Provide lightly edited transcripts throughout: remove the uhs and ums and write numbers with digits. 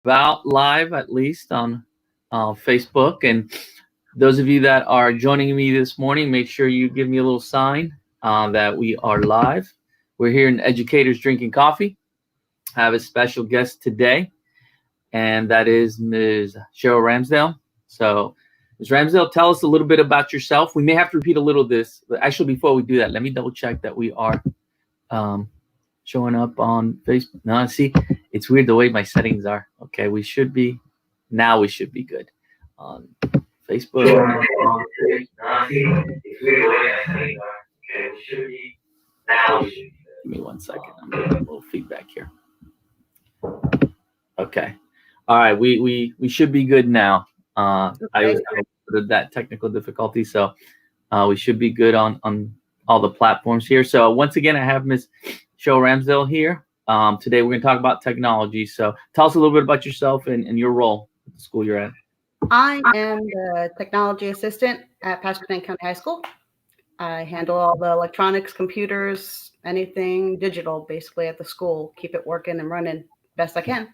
about live, at least on Facebook. And those of you that are joining me this morning, make sure you give me a little sign that we are live. We're here in Educators Drinking Coffee. I have a special guest today, and that is Ms. Cheryl Ramsdale. So, Ms. Ramsdale, tell us a little bit about yourself. We may have to repeat a little of this, but actually, before we do that, let me double check that we are um, showing up on Facebook. No, see, it's weird the way my settings are. Okay, we should be, now we should be good on Facebook. It's weird the way my settings are. Okay, we should be, now we should be good. Give me 1 second. I'm getting a little feedback here. Okay. All right, we should be good now. I that technical difficulty, so we should be good on all the platforms here. So once again, I have Ms. Cheryl Ramsdale here. Today we're going to talk about technology. So tell us a little bit about yourself and your role at the school you're at. I am the technology assistant at Pasquotank County High School. I handle all the electronics, computers, anything digital, basically at the school. Keep it working and running best I can.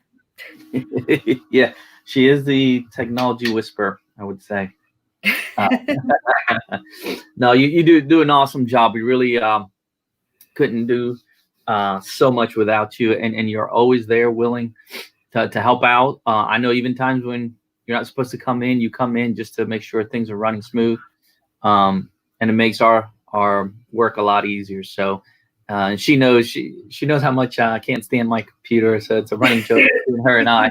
Yeah, she is the technology whisperer, I would say. No, you do an awesome job. We really couldn't do so much without you, and you're always there, willing to help out. I know even times when you're not supposed to come in, you come in just to make sure things are running smooth, and it makes our work a lot easier. So she knows she knows how much I can't stand my computer, so it's a running joke between her and I.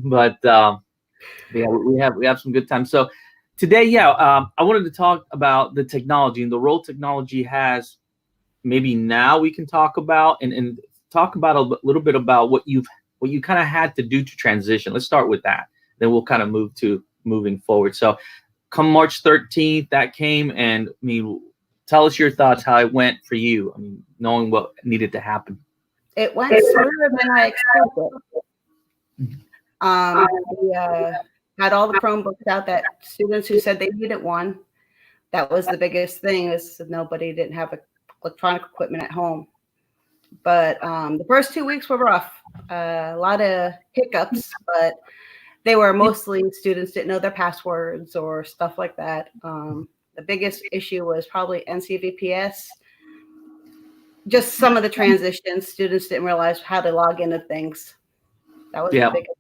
But yeah, we have some good times. So today, I wanted to talk about the technology and the role technology has. Maybe now we can talk about and talk about a little bit about what you kind of had to do to transition. Let's start with that. Then we'll kind of move to moving forward. So come March 13th, that came, and I mean, tell us your thoughts, how it went for you. I mean, knowing what needed to happen. It went smoother than I expected. We had all the Chromebooks out that students who said they needed one. That was the biggest thing, is nobody didn't have electronic equipment at home. But the first 2 weeks were rough. A lot of hiccups, but they were mostly students didn't know their passwords or stuff like that. The biggest issue was probably NCVPS. Just some of the transitions, students didn't realize how to log into things. That was the biggest.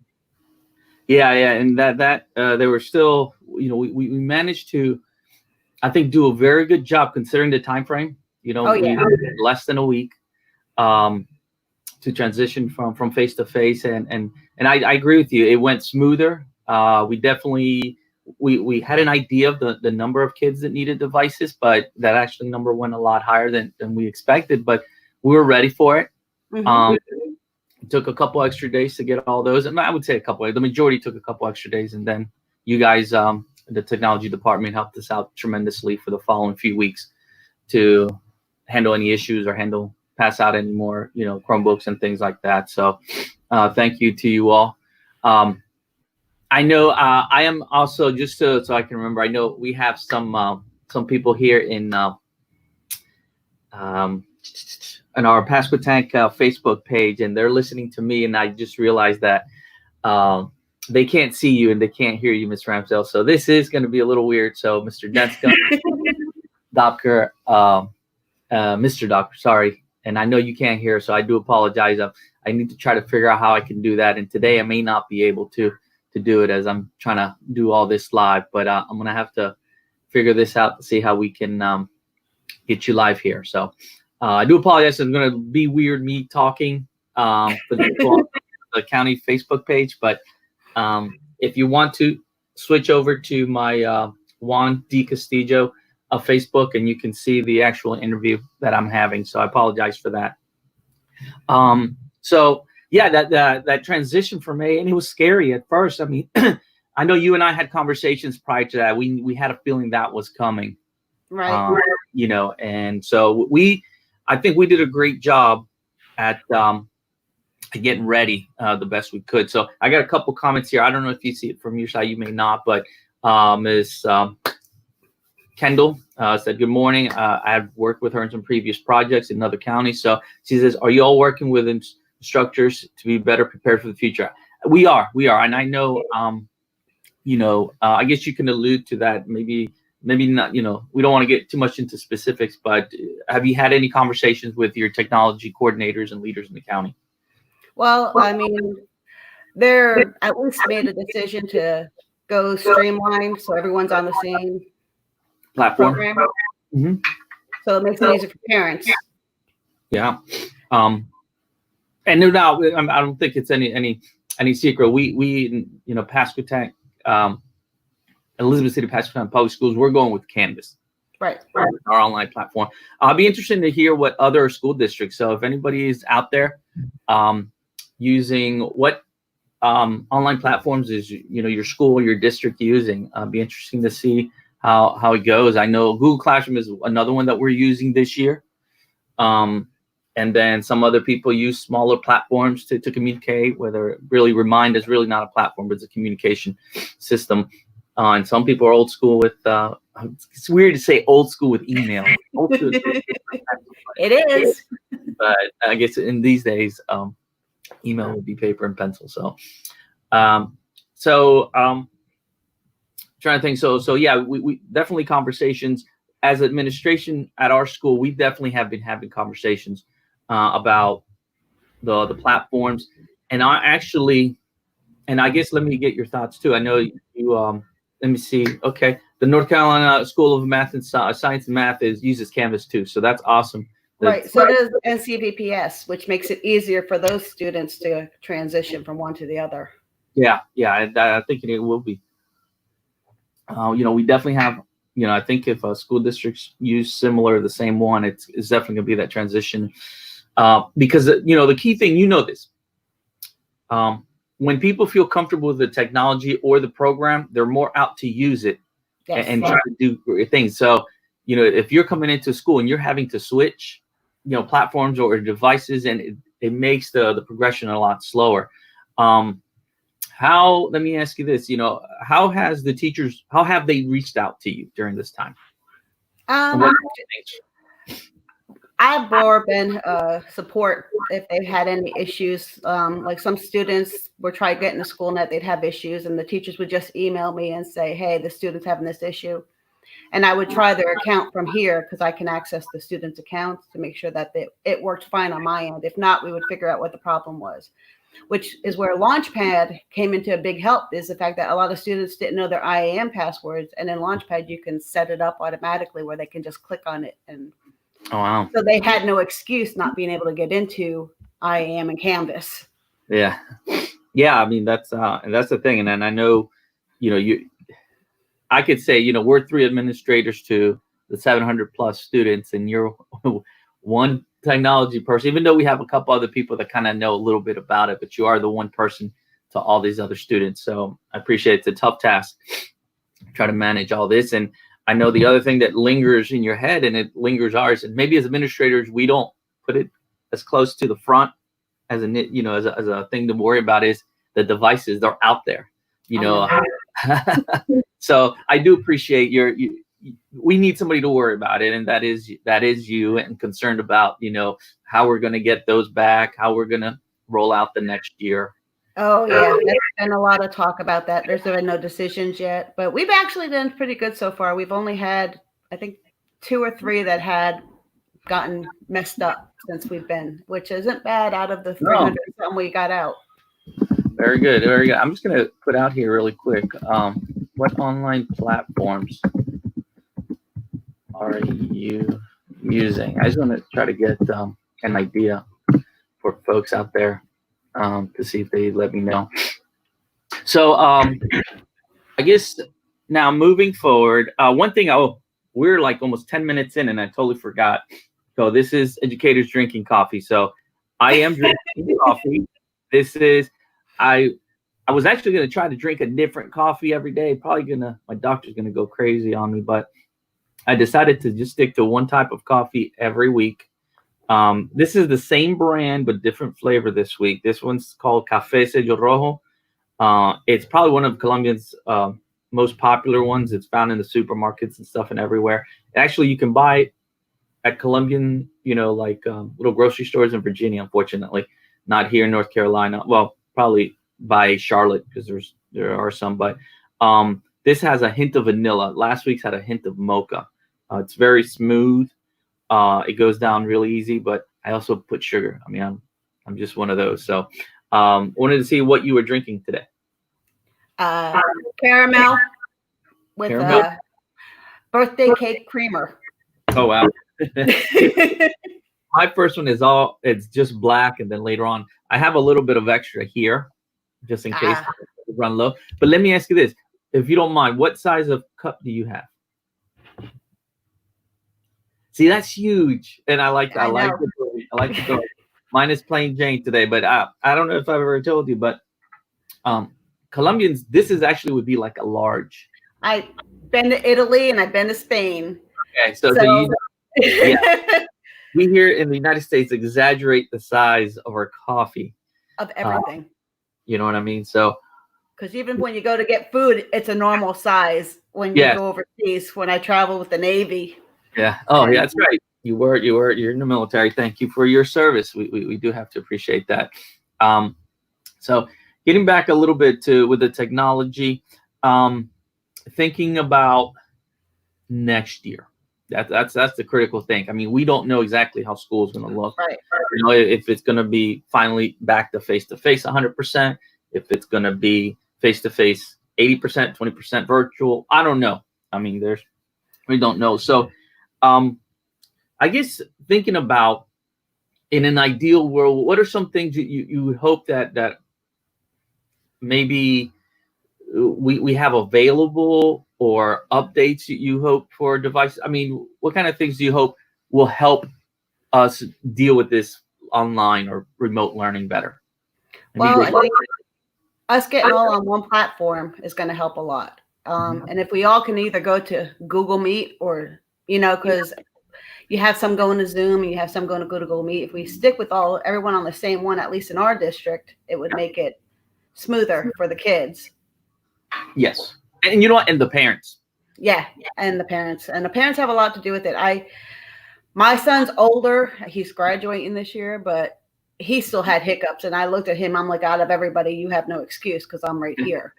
Yeah, and that they were still, we managed to, I think, do a very good job considering the time frame. We less than a week to transition from face to face, and I agree with you. It went smoother. We definitely we had an idea of the number of kids that needed devices, but that actually number went a lot higher than we expected. But we were ready for it. Mm-hmm. It took a couple extra days to get all those, and I would say the majority took a couple extra days, and then you guys, the technology department, helped us out tremendously for the following few weeks to handle any issues or pass out any more, Chromebooks and things like that. So thank you to you all. I know I am also, just so I can remember, I know we have some people here in our Pasquotank Facebook page, and they're listening to me, and I just realized that they can't see you and they can't hear you, Ms. Ramsdale. So this is going to be a little weird. So Mr. Denska, Doctor, Mr. Doctor, sorry. And I know you can't hear, so I do apologize. I need to try to figure out how I can do that. And today I may not be able to do it, as I'm trying to do all this live. But I'm going to have to figure this out to see how we can get you live here. So I do apologize. It's going to be weird me talking for the county Facebook page. But if you want to switch over to my Juan D. Castillo Facebook, and you can see the actual interview that I'm having. So I apologize for that. So yeah, that transition for me, and it was scary at first. I mean, I know you and I had conversations prior to that. We had a feeling that was coming, right? And so I think we did a great job at getting ready the best we could. So I got a couple comments here. I don't know if you see it from your side, you may not, but Ms. Kendall said, good morning. I've worked with her in some previous projects in other counties. So she says, are you all working with instructors to be better prepared for the future? We are, and I know, I guess you can allude to that. Maybe not. We don't want to get too much into specifics, but have you had any conversations with your technology coordinators and leaders in the county? Well, I mean, they're at least made a decision to go streamline, so everyone's on the same Platform. program. Mm-hmm. So it makes it easier for parents. Yeah. And no doubt, I don't think it's any secret. We Pasquotank, Elizabeth City Pasquotank Public Schools, we're going with Canvas. Right. Our online platform. I'll be interested to hear what other school districts. So if anybody is out there using what online platforms is your school, your district using, be interesting to see how it goes. I know Google Classroom is another one that we're using this year. And then some other people use smaller platforms to communicate, whether really Remind is really not a platform, but it's a communication system. And some people are old school with, it's weird to say old school with email. Old school it is. But I guess in these days, email would be paper and pencil. So, trying to think. So yeah, we definitely conversations as administration at our school. We definitely have been having conversations about the platforms, and I guess let me get your thoughts too. I know you. Let me see. Okay, the North Carolina School of Math and Science and Math uses Canvas too, so that's awesome. Right. So does NCVPS, which makes it easier for those students to transition from one to the other. Yeah. I think it will be. We definitely have. I think if school districts use the same one, it's definitely going to be that transition. Because the key thing, this. When people feel comfortable with the technology or the program, they're more out to use it and try to do great things. So, if you're coming into school and you're having to switch, platforms or devices, and it makes the progression a lot slower. Let me ask you this, how have they reached out to you during this time? I've more been support if they've had any issues. Like some students were trying getting to SchoolNet, they'd have issues, and the teachers would just email me and say, hey, the student's having this issue. And I would try their account from here because I can access the student's accounts to make sure that it worked fine on my end. If not, we would figure out what the problem was, which is where Launchpad came into a big help, is the fact that a lot of students didn't know their IAM passwords. And in Launchpad, you can set it up automatically where they can just click on it. And oh, wow. So they had no excuse not being able to get into IAM and Canvas. Yeah. I mean, that's the thing. And then I know, I could say, we're 3 administrators to the 700 plus students, and you're one technology person, even though we have a couple other people that kind of know a little bit about it, but you are the one person to all these other students. So I appreciate it's a tough task. Try to manage all this. And I know the other thing that lingers in your head, and it lingers ours, and maybe as administrators, we don't put it as close to the front as a thing to worry about, is the devices. They're out there, So I do appreciate we need somebody to worry about it, and that is you, and concerned about how we're going to get those back, how we're going to roll out the next year. Oh yeah, there's been a lot of talk about that. There's been no decisions yet, but we've actually done pretty good so far. We've only had, I think, 2 or 3 that had gotten messed up since we've been, which isn't bad out of the 300 something we got out. Very good, very good. I'm just going to put out here really quick. What online platforms are you using? I just want to try to get an idea for folks out there to see if they let me know. So I guess now moving forward, one thing, we're like almost 10 minutes in and I totally forgot. So this is Educators Drinking Coffee. So I am drinking coffee. I was actually going to try to drink a different coffee every day. My doctor's going to go crazy on me, but I decided to just stick to one type of coffee every week. This is the same brand, but different flavor this week. This one's called Café Sello Rojo. It's probably one of Colombia's most popular ones. It's found in the supermarkets and stuff and everywhere. Actually, you can buy it at Colombian, little grocery stores in Virginia, unfortunately. Not here in North Carolina. Well, probably by Charlotte, because there are some, but this has a hint of vanilla. Last week's had a hint of mocha. It's very smooth. It goes down really easy, but I also put sugar. I mean, I'm just one of those. So wanted to see what you were drinking today. Caramel with birthday cake creamer. Oh wow. My first one it's just black, and then later on I have a little bit of extra here just in case I run low. But let me ask you this, if you don't mind, what size of cup do you have? See, that's huge, and I like the go. Mine is plain Jane today, but I don't know if I've ever told you, but Colombians, this is actually would be like a large. I've been to Italy and I've been to Spain. Okay, so you yeah. We here in the United States exaggerate the size of our coffee. Of everything. You know what I mean? So, because even when you go to get food, it's a normal size when you go overseas. When I travel with the Navy. Yeah. Oh, yeah, that's right. You're in the military. Thank you for your service. We do have to appreciate that. So getting back a little bit with the technology, thinking about next year. That's the critical thing. I mean, we don't know exactly how school is going to look. Right. You know, if it's going to be finally back to face-to-face 100%, if it's going to be face-to-face 80%, 20% virtual. I don't know. I mean, we don't know. So I guess thinking about in an ideal world, what are some things you would hope that maybe we have available, or updates you hope for devices? I mean, what kind of things do you hope will help us deal with this online or remote learning better? Well, I think us getting all on one platform is going to help a lot. And if we all can either go to Google Meet or, because you have some going to Zoom and you have some going to Google Meet. If we stick with everyone on the same one, at least in our district, it would make it smoother for the kids. Yes. And you know what? And the parents. Yeah. And the parents have a lot to do with it. My son's older. He's graduating this year, but he still had hiccups. And I looked at him. I'm like, out of everybody, you have no excuse because I'm right here.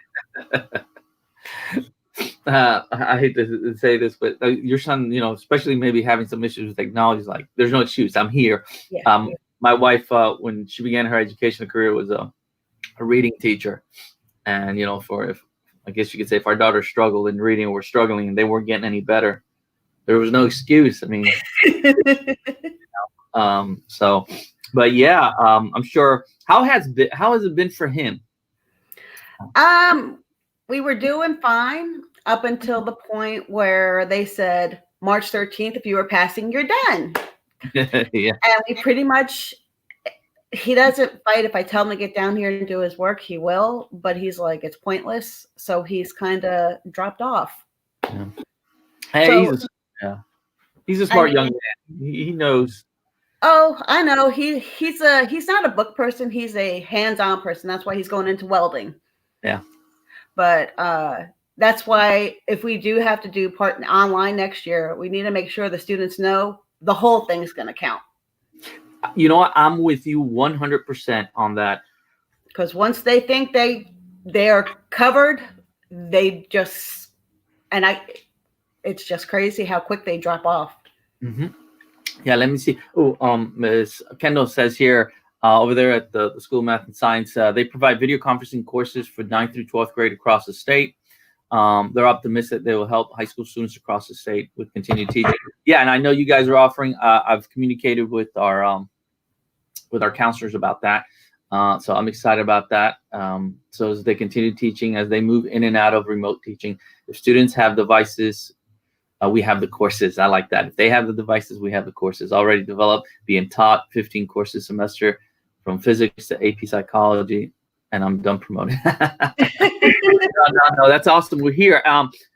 I hate to say this, but your son, especially maybe having some issues with technology, is like, there's no excuse. I'm here. Yeah. My wife, when she began her educational career, was a reading teacher. And, I guess you could say if our daughter struggled in reading, or were struggling and they weren't getting any better, there was no excuse. I mean, but yeah, I'm sure. How has it been for him? We were doing fine up until the point where they said March 13th, if you were passing, you're done. Yeah. And we pretty much, he doesn't fight. If I tell him to get down here and do his work, he will, but he's like, it's pointless. So he's kind of dropped off. Yeah. Hey, he's a smart young man. He knows. Oh, I know. He's not a book person. He's a hands-on person. That's why he's going into welding. Yeah. But that's why if we do have to do part online next year, we need to make sure the students know the whole thing's going to count. You know what? I'm with you 100% on that. Because once they think they are covered, it's just crazy how quick they drop off. Mm-hmm. Yeah, let me see. Ms. Kendall says here, over there at the School of Math and Science, they provide video conferencing courses for 9th through 12th grade across the state. They're optimistic they will help high school students across the state with continued teaching. Yeah, and I know you guys are offering. I've communicated with our counselors about that. So I'm excited about that. So as they continue teaching, as they move in and out of remote teaching, if students have devices, we have the courses. I like that. If they have the devices, we have the courses already developed, being taught, 15 courses a semester from physics to AP psychology. And I'm done promoting. No, that's awesome. We're here.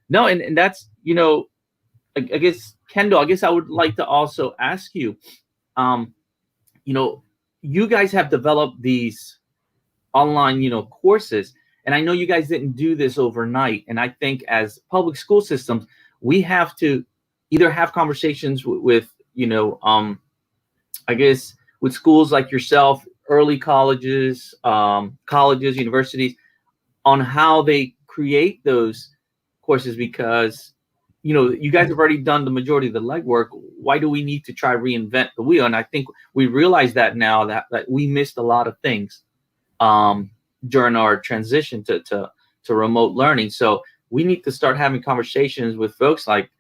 No, and that's, I guess, Kendall, I would like to also ask you, you guys have developed these online, courses, and I know you guys didn't do this overnight. And I think as public school systems, we have to either have conversations with I guess with schools like yourself, early colleges, universities, on how they create those courses, because you guys have already done the majority of the legwork. Why do we need to try reinvent the wheel? And I think we realize that now that we missed a lot of things during our transition to remote learning. So we need to start having conversations with folks like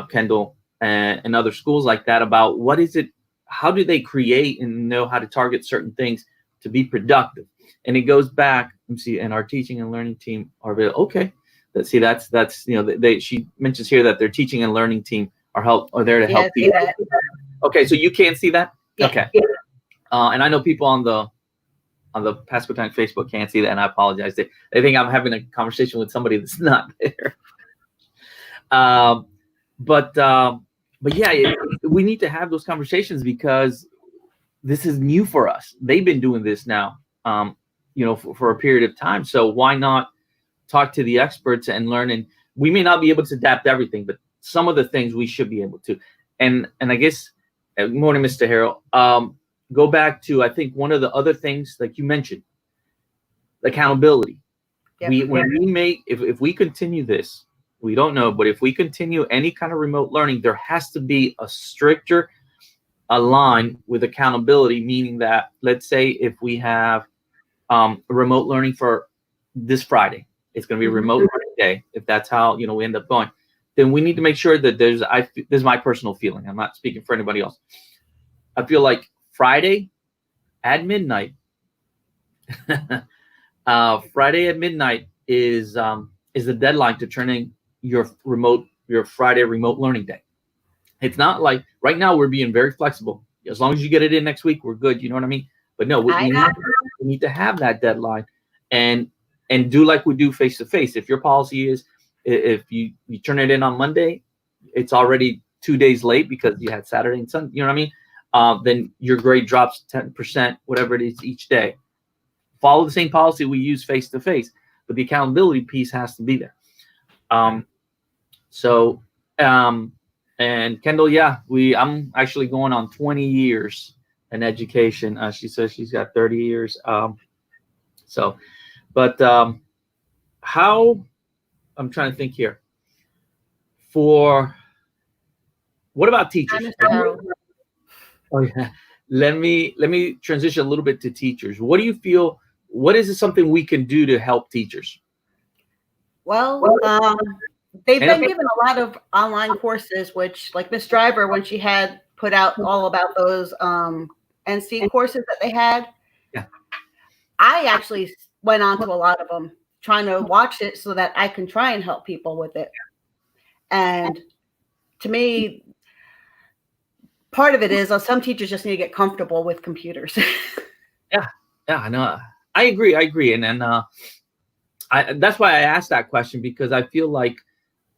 Kendall and other schools like that about what is it, how do they create and know how to target certain things to be productive. And it goes back, let me see, and our teaching and learning team are okay. Let's see, that's she mentions here that their teaching and learning team are there to help people. Okay, so you can't see that? Yeah. Okay. And I know people on the Pasco Time Facebook can't see that, and I apologize. They think I'm having a conversation with somebody that's not there. But yeah, we need to have those conversations because this is new for us. They've been doing this now, for a period of time. So why not talk to the experts and learn? And we may not be able to adapt everything, but some of the things we should be able to. And I guess, good morning, Mr. Harrell. Go back to, I think, one of the other things, like you mentioned, accountability. Yep. If we continue this, we don't know, but if we continue any kind of remote learning, there has to be a stricter line with accountability, meaning that, let's say if we have remote learning for this Friday, it's going to be a remote learning day. If that's how, we end up going, then we need to make sure that this is my personal feeling. I'm not speaking for anybody else. I feel like Friday at midnight, Friday at midnight is the deadline to turn in your Friday remote learning day. It's not like right now we're being very flexible. As long as you get it in next week, we're good. You know what I mean? But no, we need to have that deadline and do like we do face to face. If your policy is, if you turn it in on Monday, it's already 2 days late because you had Saturday and Sunday. You know what I mean? Then your grade drops 10%, whatever it is each day. Follow the same policy we use face to face, but the accountability piece has to be there. And Kendall, yeah, I'm actually going on 20 years in education. She says she's got 30 years. How, I'm trying to think here. What about teachers? Oh yeah. Let me transition a little bit to teachers. What do you feel? What is something we can do to help teachers? Well, they've been given a lot of online courses, which, like Miss Driver, when she had put out all about those NC courses that they had, yeah, I actually went on to a lot of them, trying to watch it so that I can try and help people with it. And to me, part of it is some teachers just need to get comfortable with computers. Yeah, I know. I agree. And that's why I asked that question, because I feel like,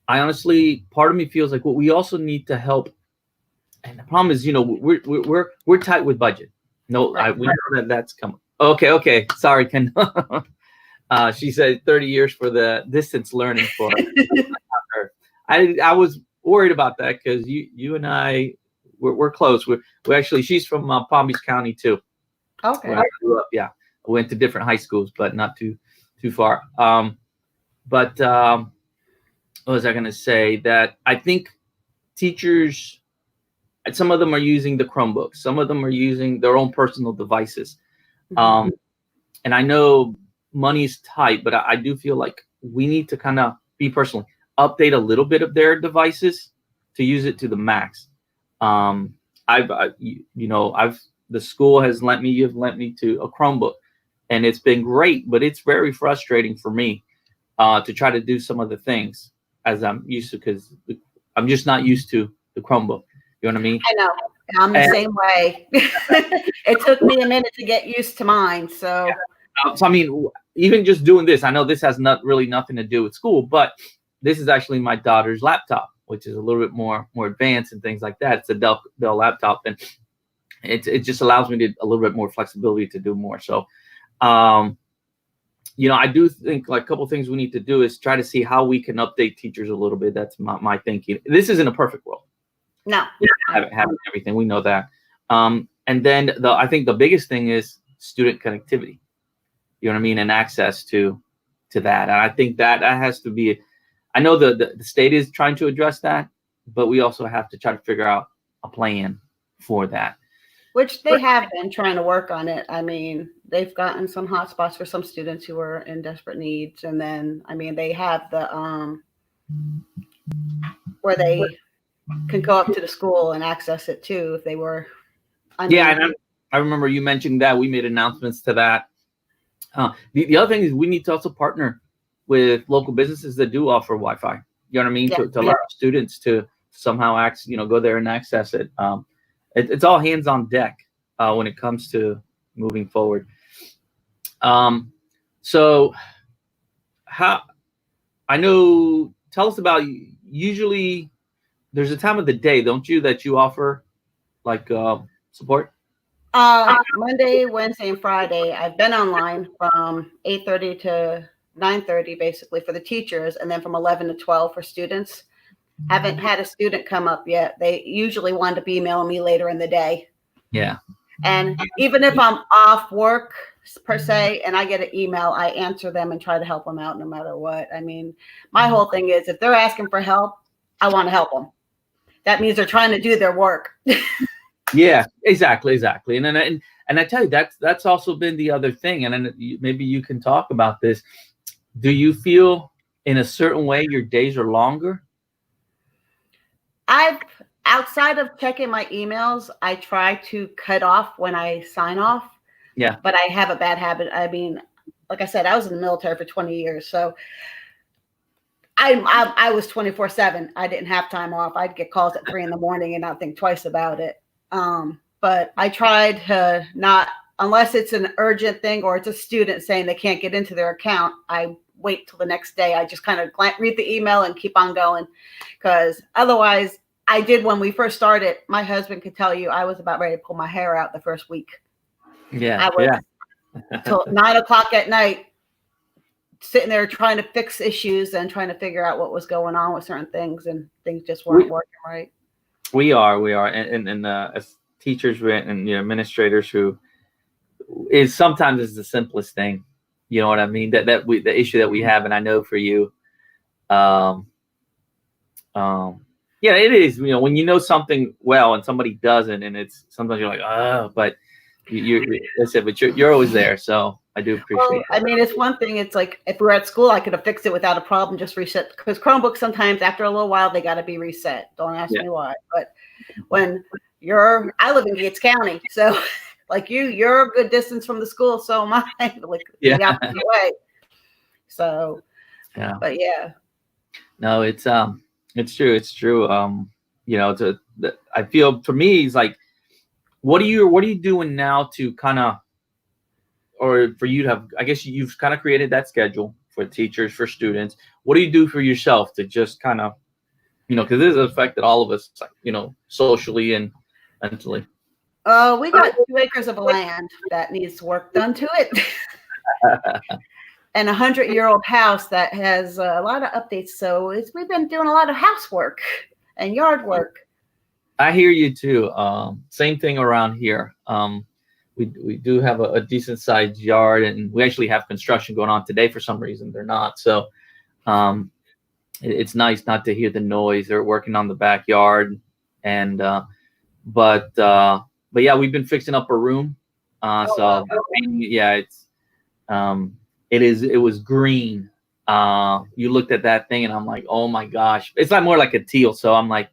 I honestly, part of me feels like what we also need to help. And the problem is, we're tight with budget. No, right. We know that's coming. Okay. Sorry, Ken. She said 30 years for the distance learning for her. I was worried about that because you and I, we're close. We actually, she's from Palm Beach County too. Okay. Where I grew up, yeah. I went to different high schools, but not too far. What was I going to say? That I think teachers, some of them are using the Chromebooks. Some of them are using their own personal devices. Mm-hmm. And I know money's tight, but I do feel like we need to kind of be personal, update a little bit of their devices to use it to the max. The school has you've lent me to a Chromebook, and it's been great, but it's very frustrating for me to try to do some of the things as I'm used to, because I'm just not used to the Chromebook. You know what I mean? I know. I'm the same way. It took me a minute to get used to mine. So, I mean, even just doing this, I know this has nothing to do with school, but this is actually my daughter's laptop, which is a little bit more advanced and things like that. It's a Dell laptop, and it just allows me a little bit more flexibility to do more. So, I do think like a couple of things we need to do is try to see how we can update teachers a little bit. That's my thinking. This isn't a perfect world. No. Having everything, we know that. And then I think the biggest thing is student connectivity. You know what I mean? And access to that. And I think that has to be, I know the state is trying to address that, but we also have to try to figure out a plan for that. Which they have been trying to work on it. I mean, they've gotten some hotspots for some students who are in desperate needs. And then, I mean, they have the, where they can go up to the school and access it too, if they were. And I remember you mentioning that. We made announcements to that. The other thing is we need to also partner with local businesses that do offer Wi-Fi. You know what I mean? To allow students to somehow go there and access it. It's all hands on deck when it comes to moving forward. So tell us about, usually there's a time of the day, don't you, that you offer like support? Monday, Wednesday, and Friday, I've been online from 8:30 to 9:30 basically for the teachers, and then from 11 to 12 for students. Haven't had a student come up yet. They usually wind up emailing me later in the day. Yeah. And even if I'm off work per se and I get an email, I answer them and try to help them out no matter what. I mean, my whole thing is if they're asking for help, I want to help them. That means they're trying to do their work. Yeah, exactly. And I tell you, that's also been the other thing. And then maybe you can talk about this. Do you feel in a certain way your days are longer? Outside of checking my emails, I try to cut off when I sign off. Yeah. But I have a bad habit. I mean, like I said, I was in the military for 20 years. So I was 24/7. I didn't have time off. I'd get calls at 3 a.m. and not think twice about it. But I tried to not, unless it's an urgent thing or it's a student saying they can't get into their account, I wait till the next day. I just kind of read the email and keep on going, because otherwise I did when we first started. My husband could tell you I was about ready to pull my hair out the first week. Yeah. I was till 9 o'clock at night sitting there trying to fix issues and trying to figure out what was going on with certain things, and things just weren't working right. We are. And as teachers and administrators, who is sometimes the simplest thing. You know what I mean? The issue that we have, and I know for you, yeah, it is. When you know something well and somebody doesn't, and it's sometimes you're like, oh, but you're always there. So I do appreciate it. I mean, it's one thing. It's like if we were at school, I could have fixed it without a problem, just reset. Because Chromebooks sometimes after a little while they got to be reset. Don't ask me why. But when I live in Gates County, so. Like you're a good distance from the school, so am I. Like the opposite way. So, yeah. But yeah. No, it's true. It's true. I feel for me, it's like, what are you doing now to kind of, or for you to have? I guess you've kind of created that schedule for teachers, for students. What do you do for yourself to just kind of, because this has affected all of us, socially and mentally. We got 2 acres of land that needs work done to it. And a 100-year-old house that has a lot of updates. So we've been doing a lot of housework and yard work. I hear you too. Same thing around here. We do have a decent sized yard, and we actually have construction going on today. For some reason, they're not. So it's nice not to hear the noise. They're working on the backyard, and but yeah, we've been fixing up a room. It was green. You looked at that thing and I'm like, oh my gosh, it's like more like a teal. So I'm like,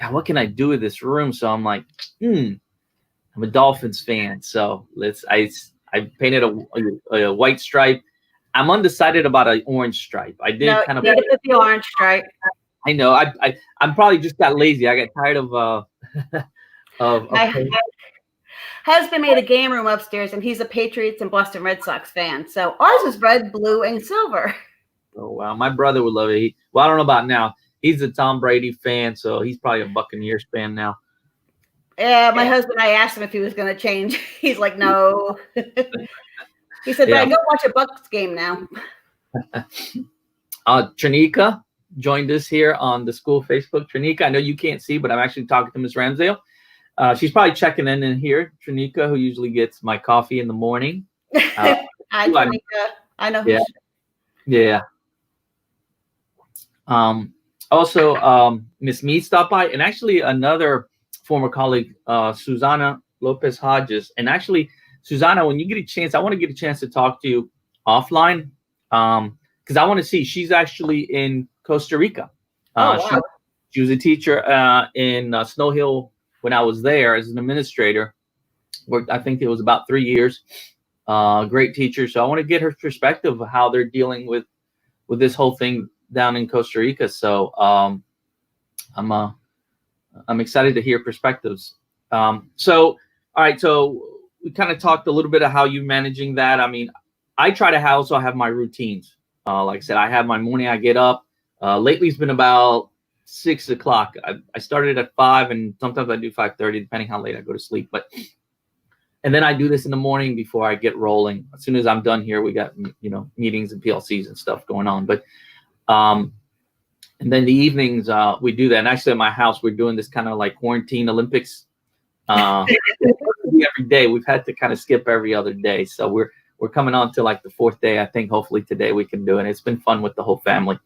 God, what can I do with this room? So I'm like, I'm a Dolphins fan. So I painted a white stripe. I'm undecided about an orange stripe. I did kind of put the orange stripe. I know. I'm probably just got lazy. I got tired of My husband made a game room upstairs, and he's a Patriots and Boston Red Sox fan. So ours is red, blue, and silver. Oh wow, my brother would love it. I don't know about now. He's a Tom Brady fan, so he's probably a Buccaneers fan now. Yeah, my husband. I asked him if he was going to change. He's like, no. He said, "But I go watch a Bucs game now." Trinika joined us here on the school Facebook. Trinika, I know you can't see, but I'm actually talking to Ms. Ramsdale. She's probably checking in here, Tranika, who usually gets my coffee in the morning. Hi, Tranika. I know who. Yeah. Yeah. Also, Miss Mead stopped by, and actually another former colleague, Susanna Lopez Hodges. And actually, Susanna, when you get a chance, I want to get a chance to talk to you offline, because I want to see. She's actually in Costa Rica. Wow. She was a teacher in Snow Hill when I was there as an administrator. Worked, I think it was about 3 years. Great teacher. So I want to get her perspective of how they're dealing with this whole thing down in Costa Rica. So I'm excited to hear perspectives. So all right, so we kind of talked a little bit of how you managing that. I mean, I try to also have my routines. Like I said, I have my morning. I get up. Lately, it's been about 6 o'clock. I started at 5, and sometimes I do 5:30, depending how late I go to sleep. And then I do this in the morning before I get rolling. As soon as I'm done here, we got meetings and PLCs and stuff going on. But and then the evenings we do that. And actually, at my house, we're doing this kind of like quarantine Olympics. Every day we've had to kind of skip every other day. So we're coming on to like the 4th day. I think hopefully today we can do it. It's been fun with the whole family.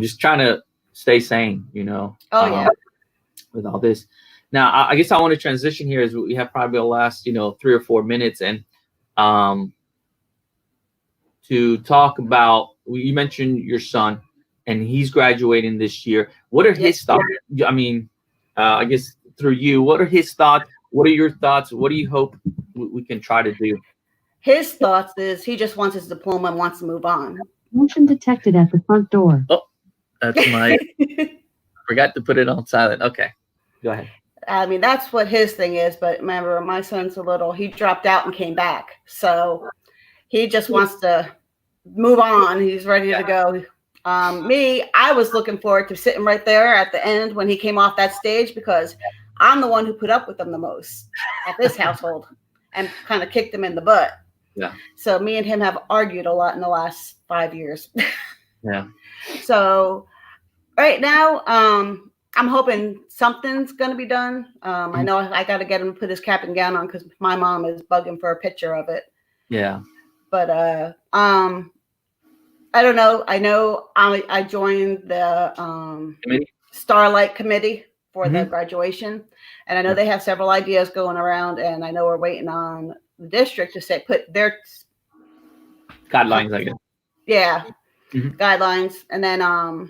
Just trying to stay sane, with all this. Now, I guess I want to transition here as we have probably the last, 3 or 4 minutes, and to talk about, you mentioned your son, and he's graduating this year. What are his thoughts? I mean, I guess through you, what are his thoughts? What are your thoughts? What do you hope we can try to do? His thoughts is he just wants his diploma and wants to move on. Motion detected at the front door. Oh, that's my, forgot to put it on silent. Okay, go ahead. I mean, that's what his thing is. But remember, my son's he dropped out and came back. So he just wants to move on. He's ready to go. Me, I was looking forward to sitting right there at the end when he came off that stage, because I'm the one who put up with him the most at this household and kind of kicked him in the butt. Yeah. So me and him have argued a lot in the last 5 years. Yeah. So right now, I'm hoping something's going to be done. I know I got to get him to put his cap and gown on because my mom is bugging for a picture of it. Yeah. But I don't know. I know I joined the Starlight Committee for the graduation, and I know they have several ideas going around, and I know we're waiting on the district to put their guidelines, I guess. Yeah, guidelines, and then I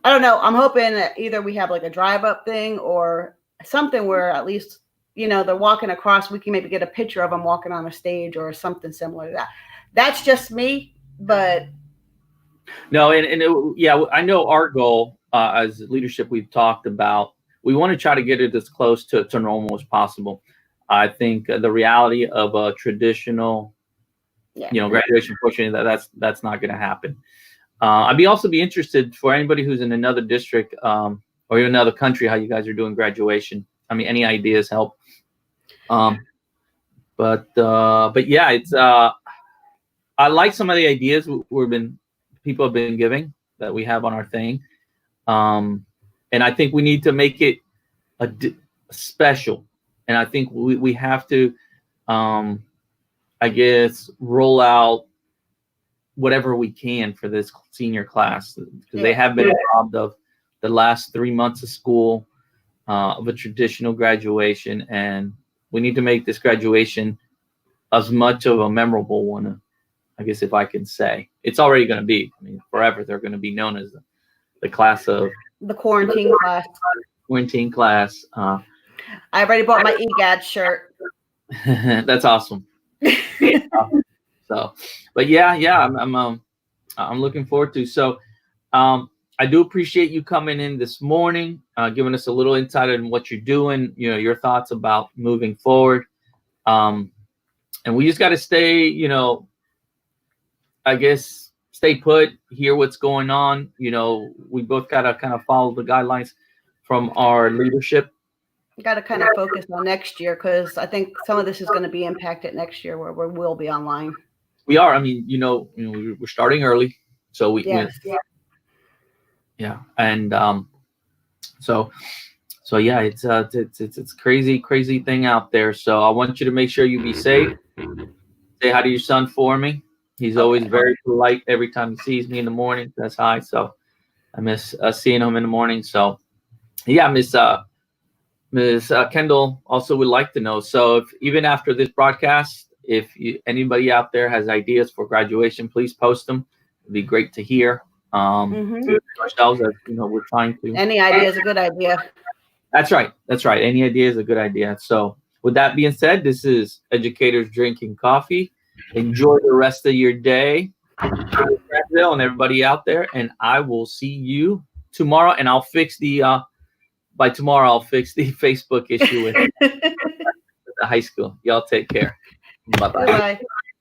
don't know. I'm hoping that either we have like a drive-up thing or something where at least they're walking across. We can maybe get a picture of them walking on a stage or something similar to that. That's just me, but. No, and I know our goal as leadership, we've talked about, we want to try to get it as close to normal as possible. I think the reality of a traditional, graduation, unfortunately, that's not going to happen. I'd also be interested for anybody who's in another district or even another country, how you guys are doing graduation. I mean, any ideas help. But yeah, it's I like some of the ideas people have been giving that we have on our thing. And I think we need to make it special. And I think we have to, I guess, roll out whatever we can for this senior class, because they have been robbed of the last 3 months of school, of a traditional graduation. And we need to make this graduation as much of a memorable one, I guess, if I can say. It's already going to be. I mean, forever they're going to be known as the class of the quarantine class. Quarantine class. I already bought my EGAD shirt. That's awesome. So, but yeah, I'm looking forward to. So, I do appreciate you coming in this morning, giving us a little insight on what you're doing. Your thoughts about moving forward. And we just got to stay, I guess, stay put, hear what's going on. We both got to kind of follow the guidelines from our leadership. Got to kind of focus on next year, because I think some of this is going to be impacted next year where we will be online. We are. I mean, we're starting early. So yeah. And so So yeah, it's crazy thing out there. So I want you to make sure you be safe. Say hi to your son for me. He's always very polite every time he sees me in the morning. That's hi. So I miss seeing him in the morning. So yeah, Ms. Kendall also would like to know. So if even after this broadcast, if anybody out there has ideas for graduation, please post them. It'd be great to hear. Ourselves, as you know, we're trying to. Any idea is a good idea. That's right. Any idea is a good idea. So with that being said, this is Educators Drinking Coffee. Enjoy the rest of your day, and everybody out there. And I will see you tomorrow. And I'll fix the by tomorrow. I'll fix the Facebook issue with the high school. Y'all take care. Bye-bye. Bye-bye.